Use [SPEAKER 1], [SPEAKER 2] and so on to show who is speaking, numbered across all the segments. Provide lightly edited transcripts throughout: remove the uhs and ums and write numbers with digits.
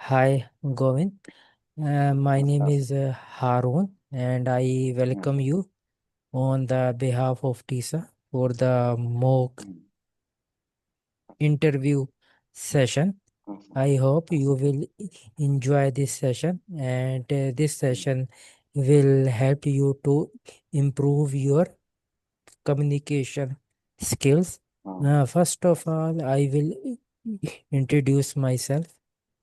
[SPEAKER 1] Hi, Govind. My name
[SPEAKER 2] Namaskar.
[SPEAKER 1] is Harun, and I welcome
[SPEAKER 2] Namaskar.
[SPEAKER 1] you on the behalf of TISA for the mock
[SPEAKER 2] Mm.
[SPEAKER 1] interview session.
[SPEAKER 2] Awesome.
[SPEAKER 1] I hope you
[SPEAKER 2] Awesome.
[SPEAKER 1] will enjoy this session, and this
[SPEAKER 2] Mm.
[SPEAKER 1] session will help you to improve your communication skills. First of
[SPEAKER 2] Yes.
[SPEAKER 1] all, I will introduce myself.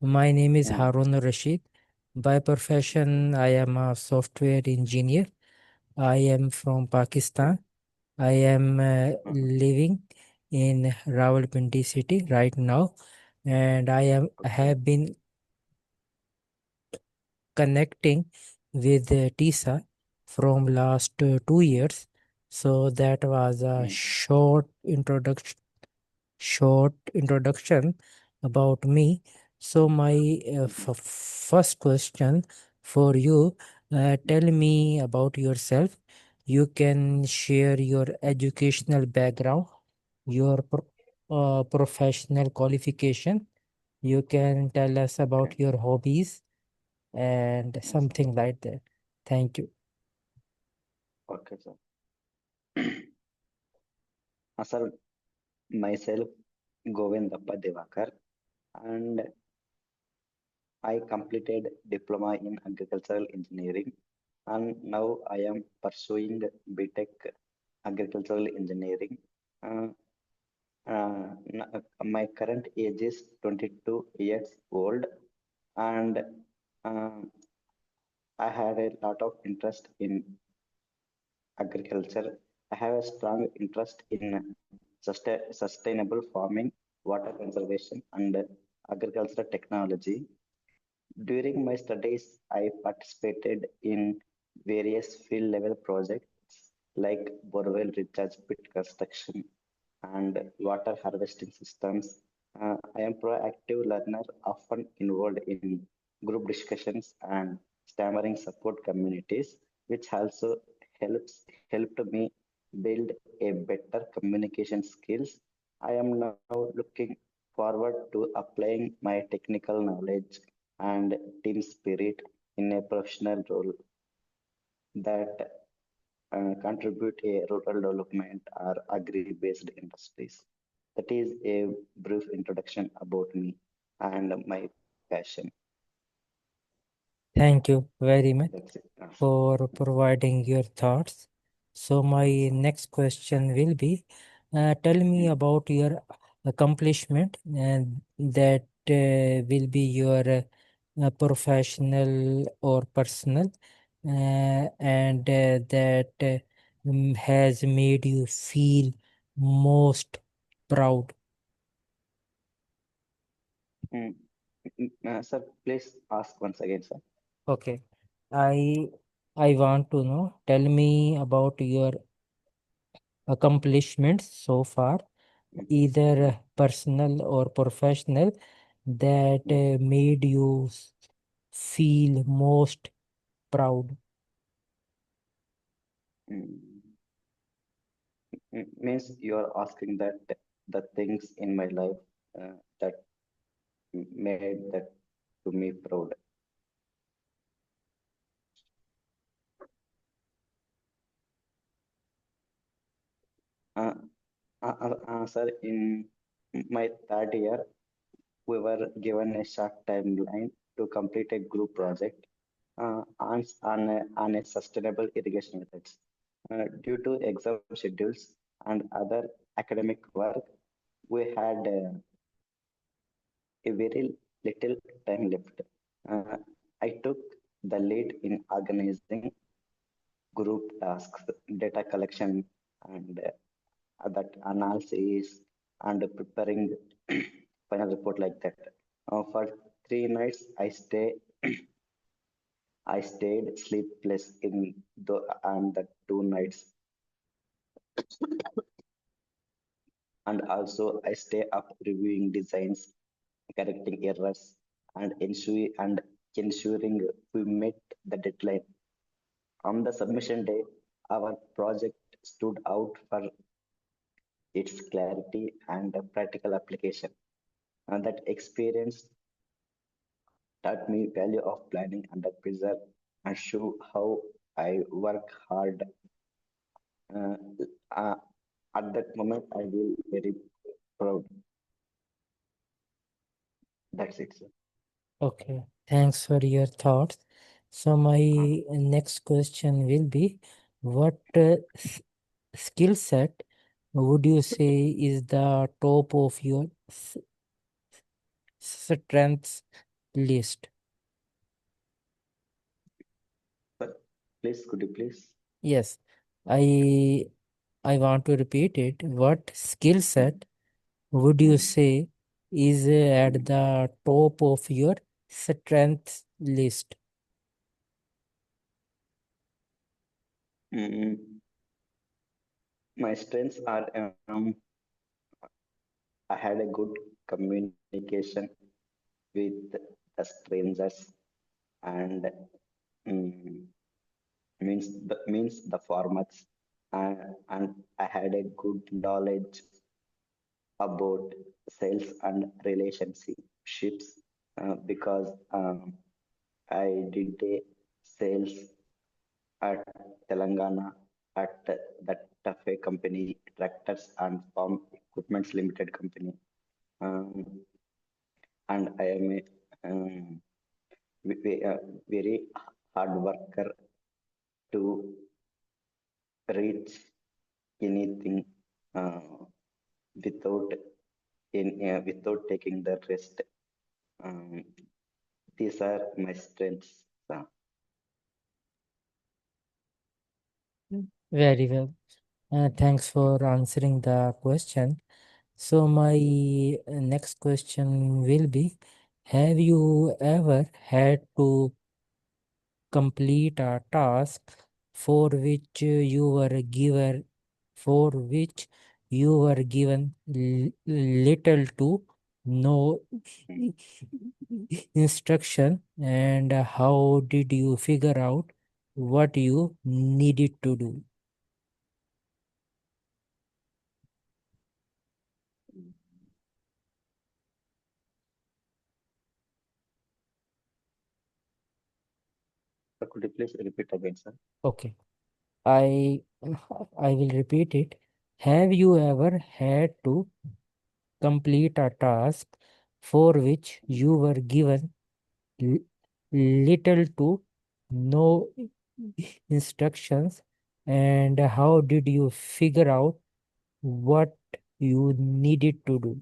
[SPEAKER 1] My name is
[SPEAKER 2] Mm.
[SPEAKER 1] Harun Rashid. By
[SPEAKER 2] Okay.
[SPEAKER 1] profession, I am a software engineer. I am from
[SPEAKER 2] Okay.
[SPEAKER 1] Pakistan. I am
[SPEAKER 2] Mhm.
[SPEAKER 1] living in Rawalpindi city right now, and I
[SPEAKER 2] Okay.
[SPEAKER 1] have been connecting with TISA from last 2 years. So that was a
[SPEAKER 2] Mm.
[SPEAKER 1] short introduction about me. So my
[SPEAKER 2] Mhm.
[SPEAKER 1] first question for you, tell me about yourself. You can share your educational background, your professional qualification. You can tell us
[SPEAKER 2] Okay.
[SPEAKER 1] about your hobbies and
[SPEAKER 2] Yes, sir.
[SPEAKER 1] something like that. Thank you.
[SPEAKER 2] Okay, sir. Sir, myself, Govindappa Divakar, and I completed diploma in agricultural engineering, and now I am pursuing BTech agricultural engineering. Uh, my current age is 22 years old, and uh, I had a lot of interest in agriculture. I have a strong interest in sustainable farming, water conservation, and agricultural technology. During my studies, I participated in various field level projects like borewell recharge pit construction and water harvesting systems. I am proactive learner, often involved in group discussions and stammering support communities, which also helped me build a better communication skills. I am now looking forward to applying my technical knowledge and team spirit in a professional role that contribute a rural development or agri-based industries. That is a brief introduction about me and my passion.
[SPEAKER 1] Thank you very much
[SPEAKER 2] That's it.
[SPEAKER 1] for providing your thoughts. So my
[SPEAKER 2] Yes.
[SPEAKER 1] next question will be, tell me
[SPEAKER 2] Mm.
[SPEAKER 1] about your accomplishment and that will be your professional or personal and that has made you feel most proud.
[SPEAKER 2] Mm. Sir, please ask once again, sir.
[SPEAKER 1] Okay. I I want to know, tell me about your accomplishments so far,
[SPEAKER 2] Mm.
[SPEAKER 1] either
[SPEAKER 2] Mm.
[SPEAKER 1] personal or professional, that
[SPEAKER 2] Mm.
[SPEAKER 1] made you feel most proud.
[SPEAKER 2] Mm. Means you are asking that the things in my life that made that to me proud. Uh, Sir, in my third year, we were given a short timeline to complete a group project on a sustainable irrigation methods. Due to exam schedules and other academic work, we had a very little time left. Uh, I took the lead in organizing group tasks, data collection, and that analysis and preparing final report like that. For 3 nights, I stayed sleepless in the 2 nights, and also I stay up reviewing designs, correcting errors, and ensuring we met the deadline. On the submission day, our project stood out for its clarity and practical application. And that experience taught me value of planning under pressure and show how I work hard. Uh, uh, at that moment, I feel very proud. That's it, sir.
[SPEAKER 1] Okay, thanks for your thoughts. So
[SPEAKER 2] Uh,
[SPEAKER 1] my next question will be, what skill set would you say is the top of your strengths list?
[SPEAKER 2] sir, please, could you please?
[SPEAKER 1] Yes, I I want to repeat it. What skill set would you
[SPEAKER 2] Mm,
[SPEAKER 1] say is at
[SPEAKER 2] mm,
[SPEAKER 1] the top of your strengths list?
[SPEAKER 2] mm, my strengths are I had a good communication with the strangers and mm, means the formats and I had a good knowledge about sales and relationships because I did a sales at Telangana at that Tafe company, Tractors and Farm Equipments Limited company. Um, and I am a very hard worker to reach anything uh, without without taking the rest. Um, these are my strengths.
[SPEAKER 1] Very well. Thanks for answering the question. So my next question will be, have you ever had to complete a task for which you were given for which you were given little to no
[SPEAKER 2] Mm.
[SPEAKER 1] instruction, and how did you figure out what you needed to do?
[SPEAKER 2] Could you please repeat again, sir?
[SPEAKER 1] Okay, I I will repeat it. Have you ever had to complete a task for which you were given l- little to no instructions, and how did you figure out what you needed to do?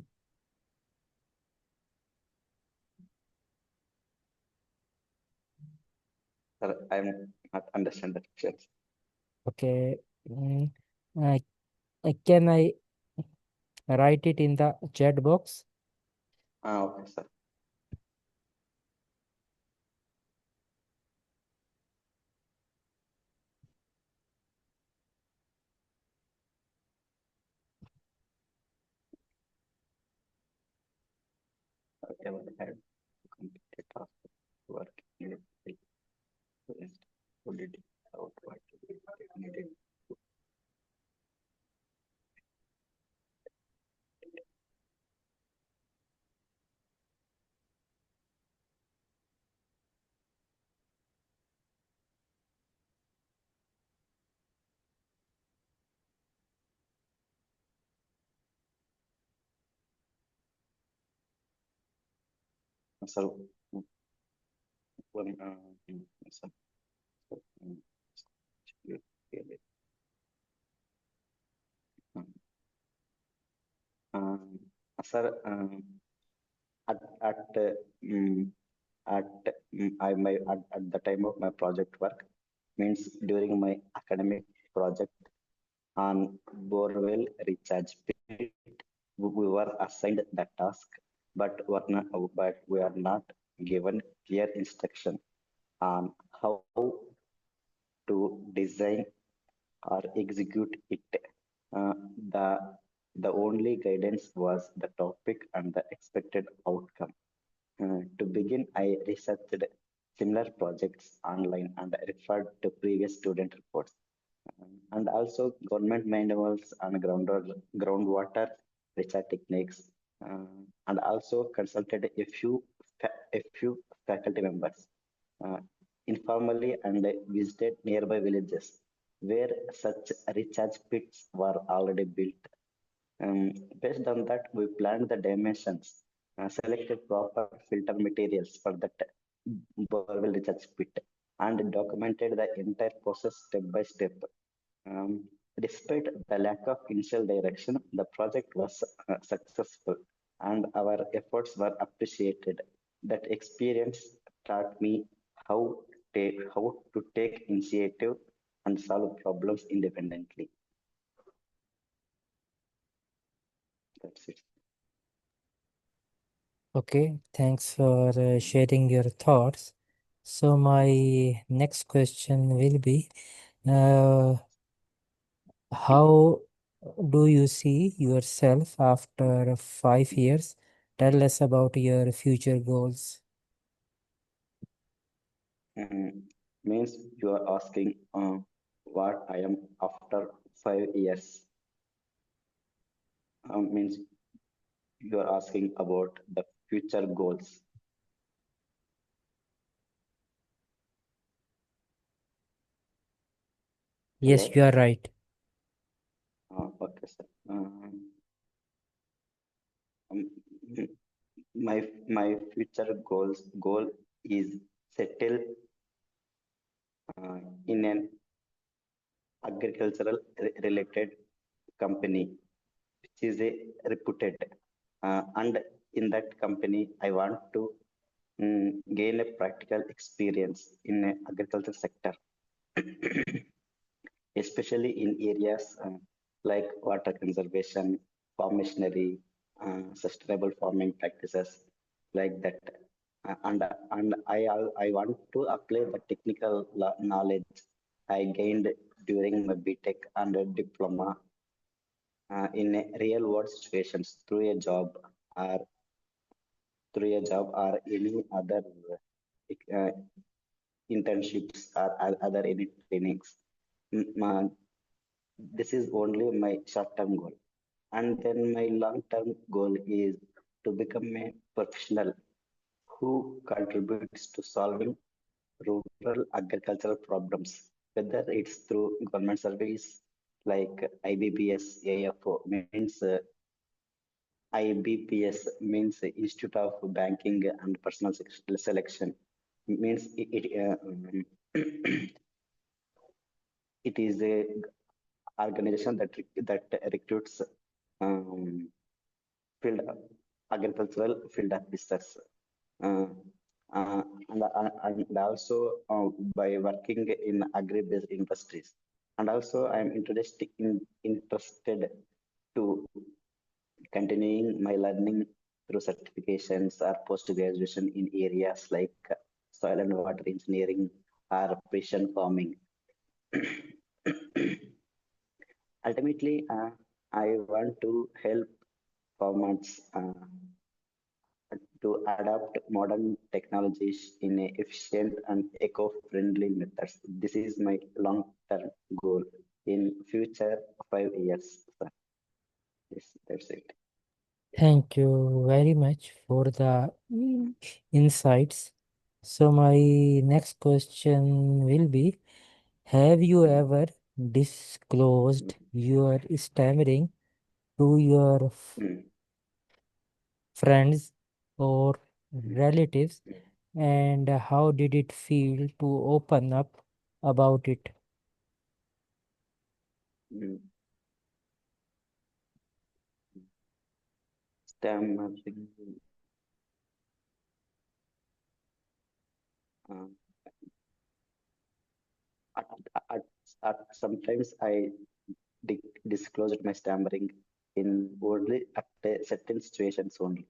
[SPEAKER 2] Sir, I'm not understand the questions.
[SPEAKER 1] Okay, mm, I, can I write it in the chat box?
[SPEAKER 2] Okay, sir. Ever had to complete a task work needed to rest? Who did it out what needed? Sir, one, sir, um, you- really, um, um, sir, at mm, at I my at the time of my project work means during my academic project on borewell recharge pit, we were assigned that task, but we are not given clear instruction on how to design or execute it. Uh, the the only guidance was the topic and the expected outcome. To begin, I researched similar projects online and referred to previous student reports, and also government manuals and groundwater research techniques, and also consulted a few faculty members uh, informally and visited nearby villages where such recharge pits were already built. Based on that, we planned the dimensions, selected proper filter materials for that borewell recharge pit, and documented the entire process step by step. Um, Despite the lack of initial direction, the project was successful and our efforts were appreciated. That experience taught me how to take initiative and solve problems independently. That's it.
[SPEAKER 1] Okay, thanks for sharing your thoughts. So my next question will be, uh, how do you see yourself after 5 years? Tell us about your future goals.
[SPEAKER 2] Mm, Means you are asking what I am after 5 years. Means you are asking about the future goals.
[SPEAKER 1] Yes, you
[SPEAKER 2] Hello.
[SPEAKER 1] are right.
[SPEAKER 2] Okay, sir. Um, my future goal is settle in an agricultural related company which is a reputed and in that company I want to gain a practical experience in a agriculture sector especially in areas like water conservation, farm machinery, sustainable farming practices like that. And I want to apply the technical knowledge I gained during my BTech and a diploma in a real world situations or through a job or any other uh, internships or other any trainings. This is only my short-term goal. And then my long-term goal is to become a professional who contributes to solving rural agricultural problems, whether it's through government service like IBPS, AFO means IBPS means Institute of Banking and Personal Selection means it is a organization that recruits um, field agricultural field officers uh, uh, and also by working in agri-based industries and also I'm interested to continuing my learning through certifications or post graduation in areas like soil and water engineering or precision farming. Ultimately, I want to help farmers to adopt modern technologies in a efficient and eco-friendly methods. This is my long-term goal in future 5 years. Sir. Yes, that's it.
[SPEAKER 1] Thank you very much for the insights. So my next question will be, have you
[SPEAKER 2] Mm,
[SPEAKER 1] ever disclosed
[SPEAKER 2] mm,
[SPEAKER 1] your stammering to your
[SPEAKER 2] mm,
[SPEAKER 1] friends or
[SPEAKER 2] mm,
[SPEAKER 1] relatives,
[SPEAKER 2] mm,
[SPEAKER 1] and how did it feel to open up about it?
[SPEAKER 2] mm. Stammering. Uh, at, at, Sometimes I disclosed my stammering in only at certain situations only,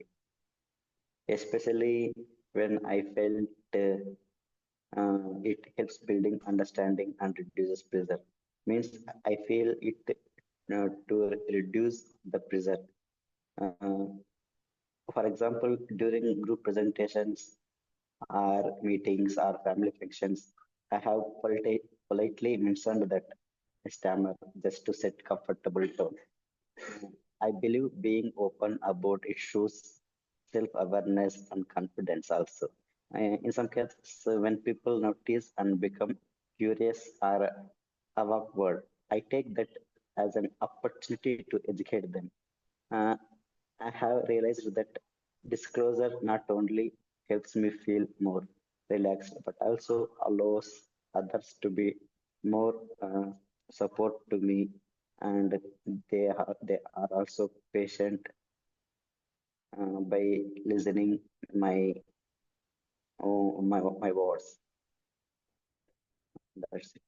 [SPEAKER 2] especially when I felt it helps building understanding and reduces pressure. Means I feel it to reduce the pressure. Uh, for example, during group presentations or meetings or family functions, I have politely mentioned that I stammer just to set comfortable tone. I believe being open about issues, self-awareness and confidence also. In some cases, when people notice and become curious or awkward, I take that as an opportunity to educate them. Uh, I have realized that disclosure not only helps me feel more relaxed, but also allows others to be more support to me, and they are also patient by listening my my words. That's it.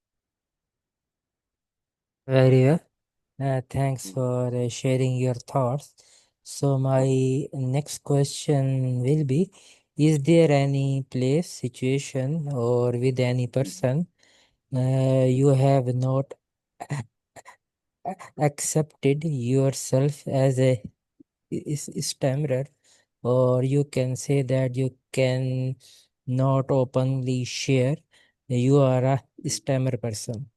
[SPEAKER 1] Very well. Thanks
[SPEAKER 2] Mm,
[SPEAKER 1] for sharing your thoughts. So
[SPEAKER 2] mm,
[SPEAKER 1] my next question will be, is there any place, situation, or with any
[SPEAKER 2] mm,
[SPEAKER 1] person
[SPEAKER 2] mm,
[SPEAKER 1] you have not accepted yourself as a stammerer, or you can say that you can not openly share you are a
[SPEAKER 2] mm.
[SPEAKER 1] stammer person?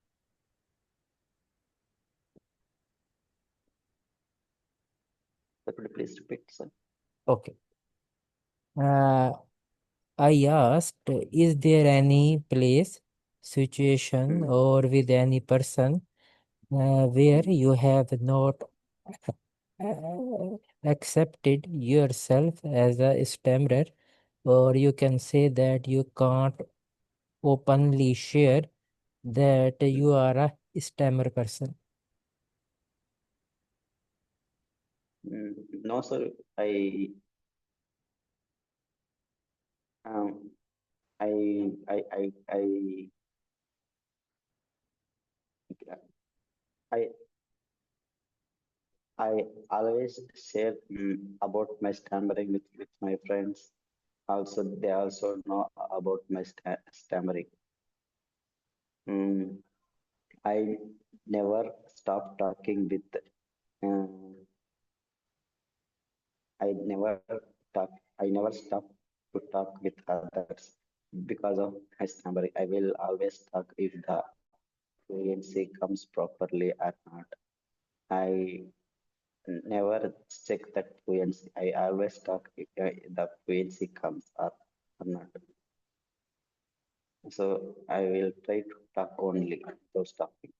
[SPEAKER 2] Sir, could you please repeat, sir?
[SPEAKER 1] Okay. Uh, I asked, is there any place, situation,
[SPEAKER 2] Mm,
[SPEAKER 1] or with any person where
[SPEAKER 2] mm,
[SPEAKER 1] you have not uh, accepted yourself as a stammerer, or you can say that you can't openly share that you
[SPEAKER 2] mm,
[SPEAKER 1] are a stammer person?
[SPEAKER 2] No, sir. Um, I I I always share about my stammering with my friends. Also, they also know about my stammering. Mm, I never stop talking with. Um, I never talk. I never stop to talk with others because of my stammering. I will always talk if the fluency comes properly or not. I never check that fluency. I always talk if the fluency comes or not. So I will try to talk only those topics.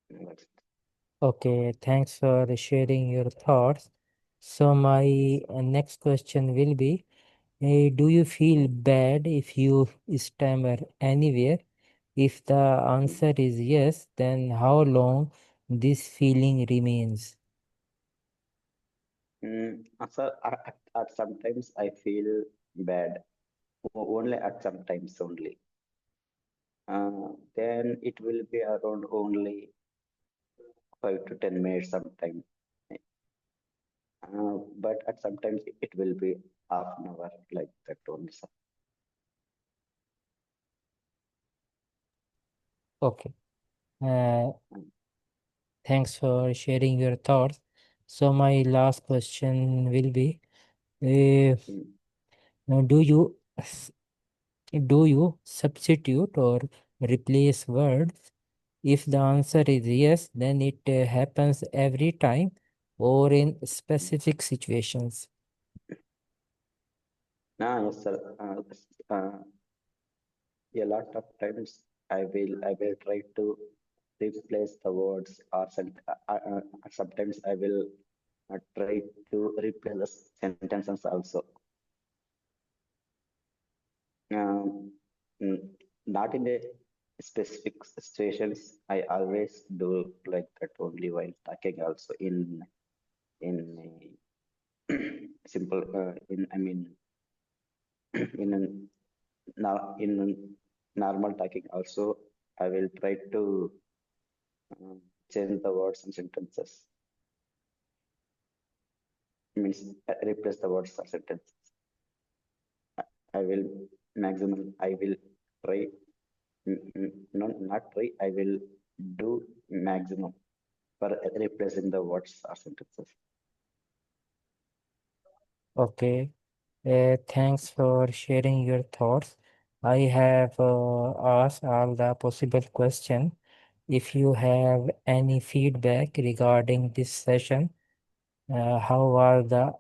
[SPEAKER 2] That's
[SPEAKER 1] Okay, thanks for sharing your thoughts. So my next question will be, do you feel bad if you stammer anywhere? If the
[SPEAKER 2] it.
[SPEAKER 1] answer is yes, then how long this feeling remains?
[SPEAKER 2] So at sometimes I feel bad, only at sometimes only. Then it will be around only 5 to 10 minutes sometime. But at sometimes it will be half an hour like that only. So,
[SPEAKER 1] Okay, uh,
[SPEAKER 2] mm,
[SPEAKER 1] thanks for sharing your thoughts. So my last question will be, uh,
[SPEAKER 2] mm,
[SPEAKER 1] do you substitute or replace words? If the answer is yes, then it happens every time or in
[SPEAKER 2] mm.
[SPEAKER 1] specific situations.
[SPEAKER 2] Yes, sir. A lot of times I will try to replace the words or sometimes I will try to replace the sentences also. Um, mm, Not in a specific situations. I always do like that only while talking also in a simple in I mean in a now in normal talking also I will try to um, change the words and sentences. Means replace the words or sentences. I will maximum. I will try. Not try. I will do maximum for replacing the words or sentences.
[SPEAKER 1] Okay, thanks for sharing your thoughts. I have asked all the possible questions. If you have any feedback regarding this session, how are the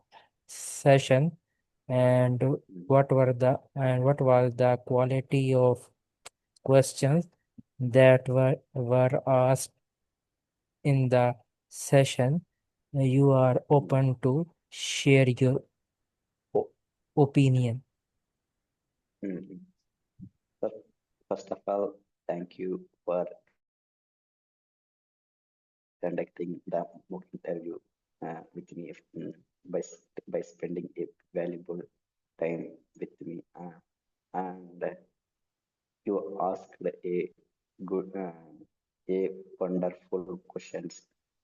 [SPEAKER 1] session, and
[SPEAKER 2] mm,
[SPEAKER 1] what was the quality of questions that were asked in the session. You are
[SPEAKER 2] mm,
[SPEAKER 1] open to share your o- opinion.
[SPEAKER 2] mm. So, first of all, thank you for conducting the mock interview with me by spending a valuable time with me. And you asked good, a wonderful questions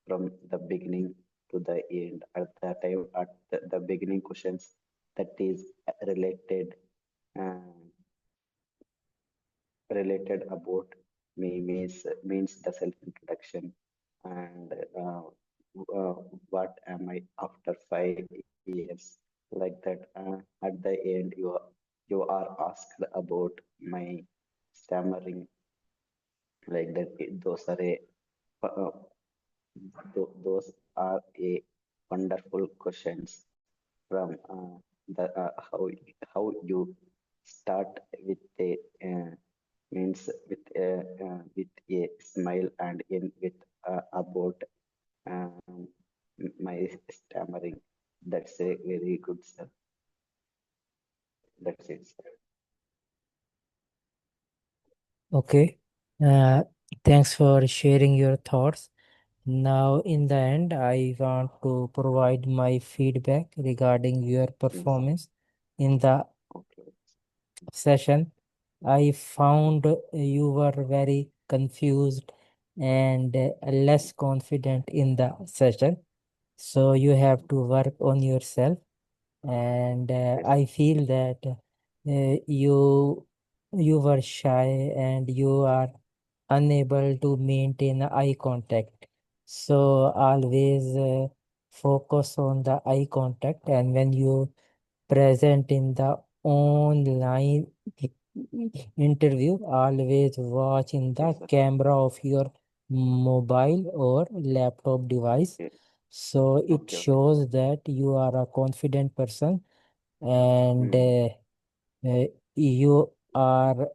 [SPEAKER 2] from the beginning to the end. At the time, at the beginning questions that is related uh, related about me means the self introduction and uh, what am I after 5 years like that. At the end, you are asked about my stammering like that. Those are uh, those are a wonderful questions from the how you start with a means with a smile and in with about um, my stammering. That's a very good sir. That's it sir.
[SPEAKER 1] Okay. Uh, Thanks for sharing your thoughts. Now, in the end, I want to provide my feedback regarding your
[SPEAKER 2] Yes.
[SPEAKER 1] performance in the
[SPEAKER 2] Okay.
[SPEAKER 1] session. I found you were very confused and less confident in the session. So you have to work on yourself. And
[SPEAKER 2] Yes.
[SPEAKER 1] I feel that you were shy and you are unable to maintain eye contact. So always focus on the eye contact, and when you present in the online interview, always watch in the
[SPEAKER 2] Yes sir.
[SPEAKER 1] camera of your mobile or laptop device.
[SPEAKER 2] Okay.
[SPEAKER 1] So it
[SPEAKER 2] Okay. Okay.
[SPEAKER 1] shows that you are a confident person, and
[SPEAKER 2] Mm.
[SPEAKER 1] you are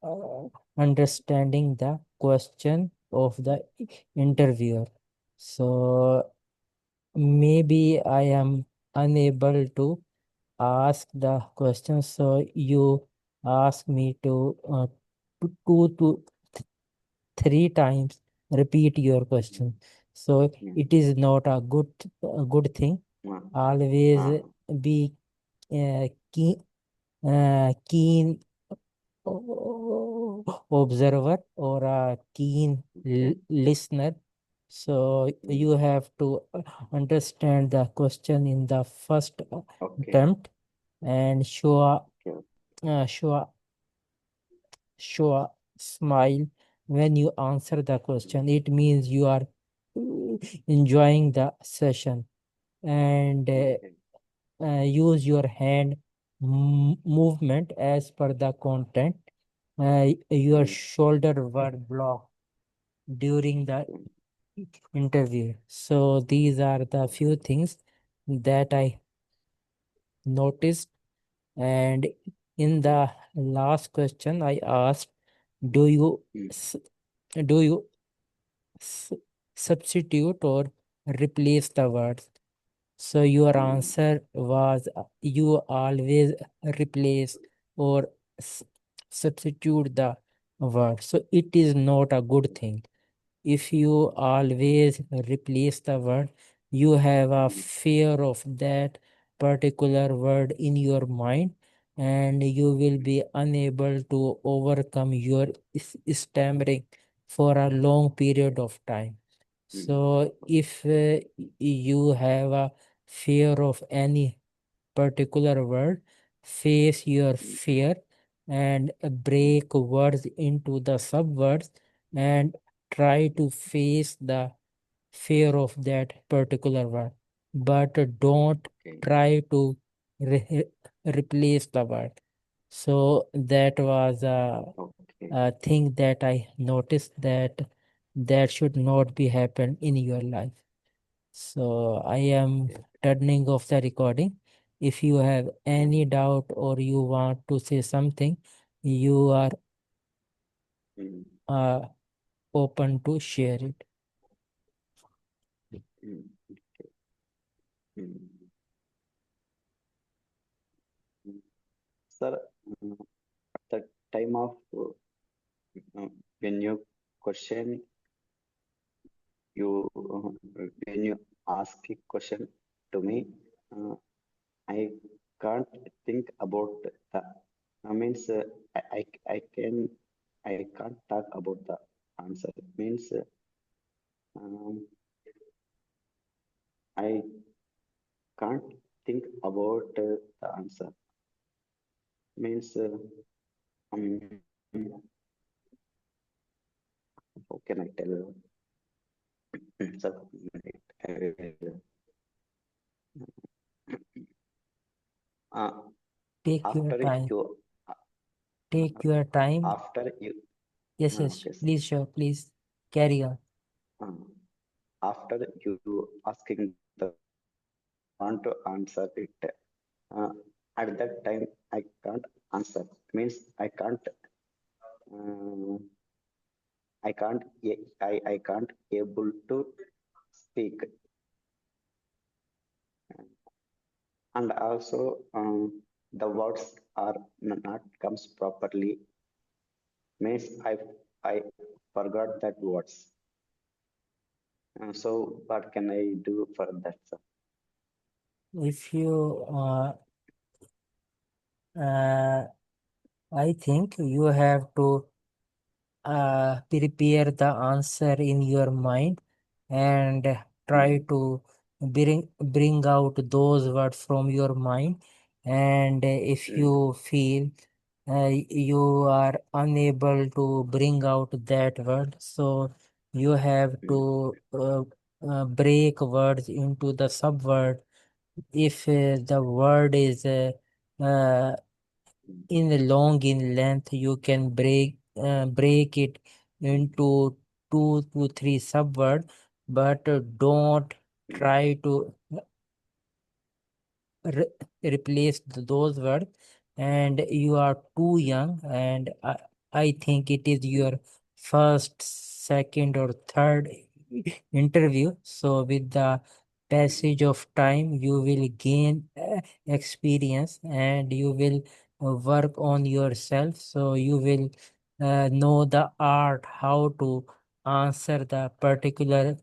[SPEAKER 1] uh, understanding the question of the interviewer. So maybe I am unable to ask the question, so you ask me to two to three times repeat your
[SPEAKER 2] Mm.
[SPEAKER 1] question. So
[SPEAKER 2] Mm.
[SPEAKER 1] it is not a good thing.
[SPEAKER 2] Ah.
[SPEAKER 1] Always
[SPEAKER 2] Ah.
[SPEAKER 1] be keen observer or a keen
[SPEAKER 2] Okay.
[SPEAKER 1] listener. So you
[SPEAKER 2] Mm.
[SPEAKER 1] have to understand the question in the first
[SPEAKER 2] Okay.
[SPEAKER 1] attempt and
[SPEAKER 2] Okay.
[SPEAKER 1] show a show a smile when you answer the question. It means you are enjoying the session, and
[SPEAKER 2] Okay.
[SPEAKER 1] use your hand movement as per the content. Your
[SPEAKER 2] Mm.
[SPEAKER 1] shoulder were blocked during the interview. So these are the few things that I noticed. And in
[SPEAKER 2] Okay.
[SPEAKER 1] the last question, I asked, "Do you
[SPEAKER 2] Mm.
[SPEAKER 1] s- do you s- substitute or replace the words?" So your
[SPEAKER 2] Mm.
[SPEAKER 1] answer was you always replace or s- substitute the word. So it is not a good thing. If you always replace the word, you have a
[SPEAKER 2] Mm.
[SPEAKER 1] fear of that particular word in your mind, and you will be unable to overcome your stammering for a long period of time.
[SPEAKER 2] Mm.
[SPEAKER 1] So if you have a fear of any particular word, face your
[SPEAKER 2] Mm.
[SPEAKER 1] fear and
[SPEAKER 2] Mm.
[SPEAKER 1] break words into the subwords, and try to face the fear of that particular word. But don't
[SPEAKER 2] Okay.
[SPEAKER 1] try to re- replace the word. So that was
[SPEAKER 2] Okay.
[SPEAKER 1] a thing that I noticed, that should not be happen in your life. So I am
[SPEAKER 2] Okay.
[SPEAKER 1] turning off the recording. If you have any doubt or you want to say something, you are
[SPEAKER 2] mm,
[SPEAKER 1] uh, open to share it.
[SPEAKER 2] mm, mm. Mm. Sir, at the time of when you question you when you ask a question to me, uh, I can't think about the means I can I can't talk about the answer means um, I can't think about the answer means um, how can I tell sir, uh,
[SPEAKER 1] Take your
[SPEAKER 2] after
[SPEAKER 1] time.
[SPEAKER 2] you
[SPEAKER 1] Take your time.
[SPEAKER 2] after you
[SPEAKER 1] Yes, yes.
[SPEAKER 2] okay sir.
[SPEAKER 1] Please, sure. Please carry on.
[SPEAKER 2] Uh, after you asking the question and I want to answer it, uh, at that time I can't answer means uh, I can't able to speak, and also the words are not comes properly means I forgot that words. So what can I do for that, sir?
[SPEAKER 1] If you, I think you have to prepare the answer in your mind and try
[SPEAKER 2] Mm,
[SPEAKER 1] to bring out those words from your mind. And if
[SPEAKER 2] mm,
[SPEAKER 1] you feel you are unable to bring out that word, so you have
[SPEAKER 2] mm,
[SPEAKER 1] to break words into the subword. If the word is uh,
[SPEAKER 2] mm,
[SPEAKER 1] in long in length, you can break it into 2 to 3 subword, but don't
[SPEAKER 2] mm,
[SPEAKER 1] try to replace those words. And you are too young, and I think it is
[SPEAKER 2] mm,
[SPEAKER 1] your first, second, or third interview. So with the
[SPEAKER 2] mm,
[SPEAKER 1] passage of time, you will gain experience, and you will work on yourself. So you will know the art how to answer the particular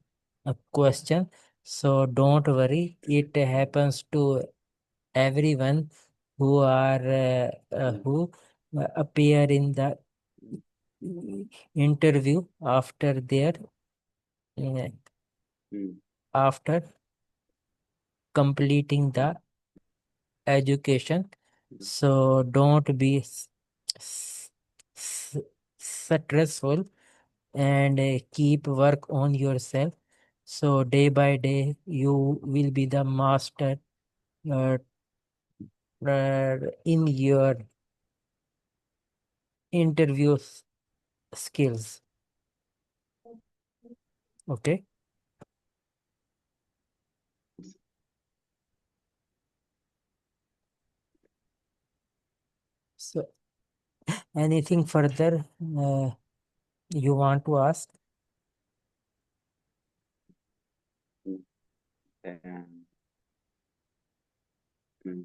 [SPEAKER 1] question. So don't worry, it happens to everyone who are
[SPEAKER 2] mm,
[SPEAKER 1] who appear in the interview after their uh,
[SPEAKER 2] mm,
[SPEAKER 1] after completing the education.
[SPEAKER 2] mm,
[SPEAKER 1] So don't be s- s- stressful, and keep work on yourself. So day by day you will be the master uh, in your interview skills. Okay. So anything further you want to ask?
[SPEAKER 2] mm, and, mm.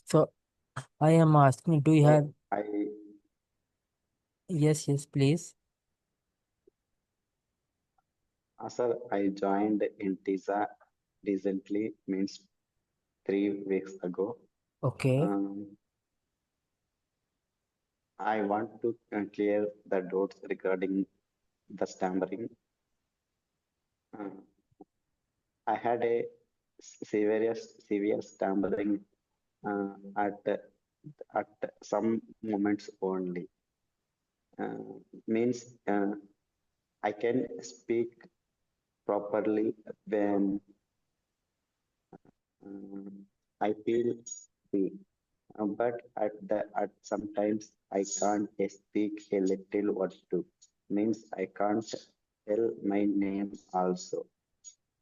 [SPEAKER 1] So I am asking, do you
[SPEAKER 2] Sir,
[SPEAKER 1] have?
[SPEAKER 2] I
[SPEAKER 1] Yes, yes, please.
[SPEAKER 2] sir, I joined in TISA recently, means 3 weeks ago.
[SPEAKER 1] Okay.
[SPEAKER 2] Um, I want to clear the doubts regarding the stammering. Uh, I had a severe stammering uh, at at some moments only. Means I can speak properly when I feel free. But at sometimes I can't speak a little or two. Means I can't tell my name also.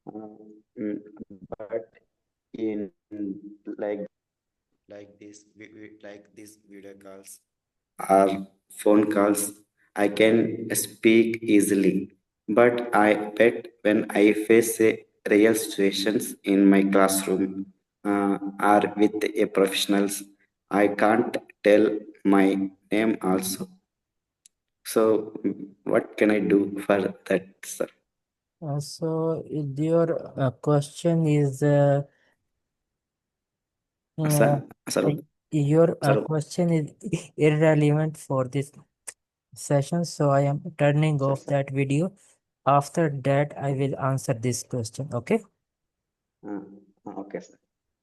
[SPEAKER 2] Uh, mm, but in like these video calls or phone calls, I can speak easily. But I bet when I face a real situations in my classroom or with a professionals, I can't tell my name also. So, what can I do for that, sir?
[SPEAKER 1] Your question is uh,
[SPEAKER 2] Sir,
[SPEAKER 1] your
[SPEAKER 2] sir,
[SPEAKER 1] question is irrelevant for this session, so I am turning
[SPEAKER 2] sir,
[SPEAKER 1] off
[SPEAKER 2] sir.
[SPEAKER 1] that video. After that, I will answer this question. Okay.
[SPEAKER 2] Uh, okay, sir.